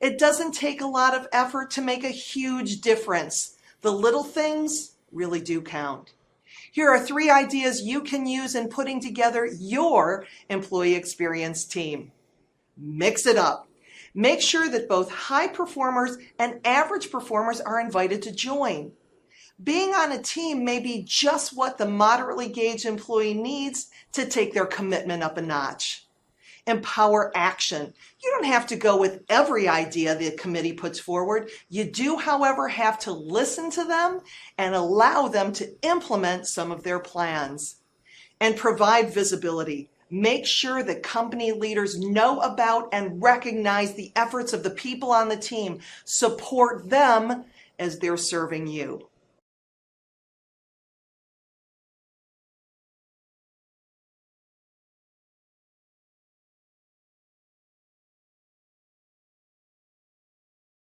It doesn't take a lot of effort to make a huge difference. The little things really do count. Here are 3 ideas you can use in putting together your employee experience team. Mix it up. Make sure that both high performers and average performers are invited to join. Being on a team may be just what the moderately engaged employee needs to take their commitment up a notch. Empower action. You don't have to go with every idea the committee puts forward. You do, however, have to listen to them and allow them to implement some of their plans. And provide visibility. Make sure that company leaders know about and recognize the efforts of the people on the team. Support them as they're serving you.